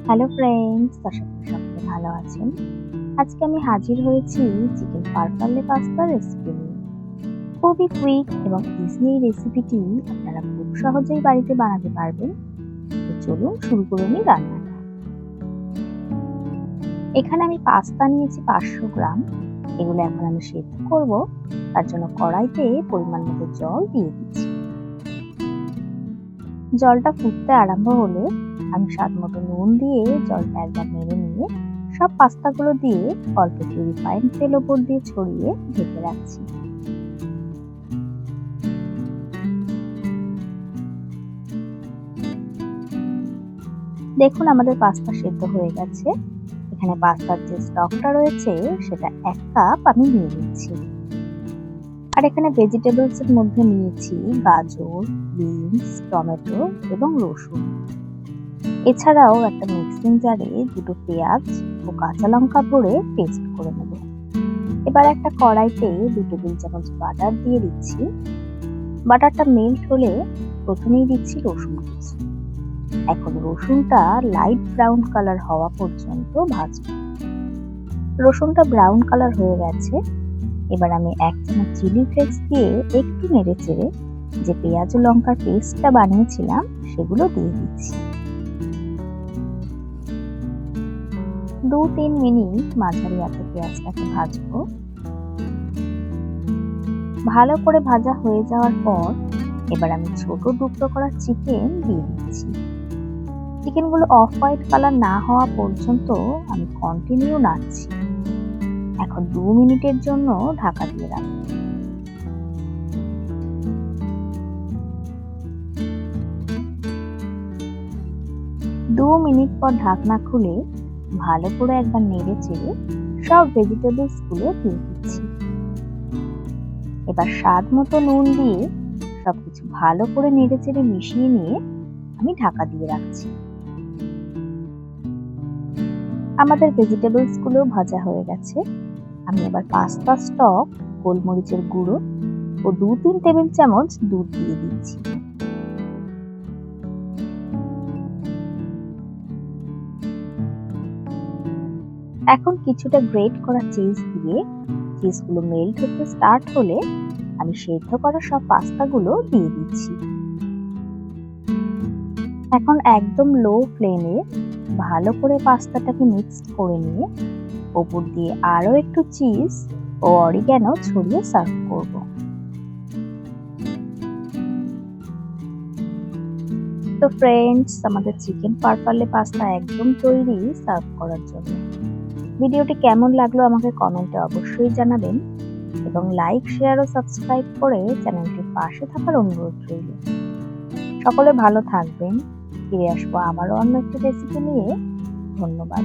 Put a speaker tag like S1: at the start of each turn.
S1: Hello friends, আশা করি সকলে ভালো আছেন। আজকে আমি হাজির হয়েছি চিকেন ফারফাল্লে পাস্তার রেসিপি নিয়ে। খুবই কুইক এবং ইজি এই রেসিপিটি আপনারা খুব সহজেই বাড়িতে বানাতে পারবেন। তো চলুন শুরু করে নিই রান্নাটা। এখানে আমি পাস্তা নিয়েছি 500 গ্রাম। এগুলো এখন আমি সেদ্ধ করব। তার জন্য কড়াইতে পরিমাণ মতো জল দিয়ে দিচ্ছি। জলটা ফুটতে আরম্ভ হলে আমি স্বাদ মতো নুন দিয়ে জলটা একবার নেড়ে নিয়ে সব পাস্তাগুলো দিয়ে অল্প একটু রিফাইন্ড তেল ওপর দিয়ে ছড়িয়ে ঢেকে রাখছি। দেখুন আমাদের পাস্তা সেদ্ধ হয়ে গেছে। এখানে পাস্তার যে স্টকটা রয়েছে সেটা 1 কাপ আমি নিয়ে নিচ্ছি। আর এখানে ভেজিটেবলস এর মধ্যে নিয়েছি গাজর, বিনস, টমেটো এবং রসুন। এছাড়াও একটা মিক্সিং জারে দুটো পেঁয়াজ ও কাঁচা লঙ্কা ভরে পেস্ট করে নেব। এবার একটা কড়াইতে 2 টেবিল চামচ বাটার দিয়ে দিচ্ছি। বাটারটা মেল্ট হলে প্রথমেই দিচ্ছি রসুন কুচি। এখন রসুনটা লাইট ব্রাউন কালার হওয়া পর্যন্ত ভাজব। রসুনটা ব্রাউন কালার হয়ে গেছে। এবার আমি 1 চামচ চিলি ফ্লেক্স দিয়ে একটু নেড়ে চেড়ে যে পেঁয়াজ ও লঙ্কার পেস্টটা বানিয়েছিলাম সেগুলো দিয়ে দিচ্ছি। 2-3 মিনিট মাঝারি আঁচে পেঁয়াজটাকে ভাজবো। ভালো করে ভাজা হয়ে যাওয়ার পর এবার আমি ছোট টুকরো করা চিকেন দিয়ে দিচ্ছি। চিকেনগুলো অফ হোয়াইট কালার না হওয়া পর্যন্ত আমি কন্টিনিউ নাড়ছি। এখন 2 মিনিটের জন্য ঢাকা দিয়ে রাখবো। 2 মিনিট পর ঢাকনা খুলে ভালো করে একবার নেড়ে চেড়ে সব ভেজিটেবলস গুলো দিয়ে দিচ্ছি। এবার স্বাদ মতো নুন দিয়ে সবকিছু ভালো করে নেড়ে চেড়ে মিশিয়ে নিয়ে আমি ঢাকা দিয়ে রাখছি। আমাদের ভেজিটেবলস গুলো ভাজা হয়ে গেছে। আমি এবার পাস্তা স্টক, গোলমরিচের গুঁড়ো ও 2-3 টেবিল চামচ দুধ দিয়ে দিচ্ছি। এখন কিছুটা গ্রেট করা চিজ দিয়ে চিজগুলো মেল্ট হতে স্টার্ট হলে আমি সেদ্ধ করা সব পাস্তাগুলো দিয়ে দিচ্ছি। এখন একদম লো ফ্লেমে ভালো করে পাস্তাটাকে মিক্স করে নিয়ে ওপর দিয়ে আরো একটু চিজ ও অরিগ্যানো ছড়িয়ে সার্ভ করব। তো ফ্রেন্ডস, আমাদের চিকেন ফারফাল্লে পাস্তা একদম তৈরি সার্ভ করার জন্য। ভিডিওটি কেমন লাগলো আমাকে কমেন্টে অবশ্যই জানাবেন এবং লাইক, শেয়ার ও সাবস্ক্রাইব করে চ্যানেলটির পাশে থাকার অনুরোধ রইল। সকলে ভালো থাকবেন। ফিরে আসবো আবারও অন্য একটি রেসিপি নিয়ে। ধন্যবাদ।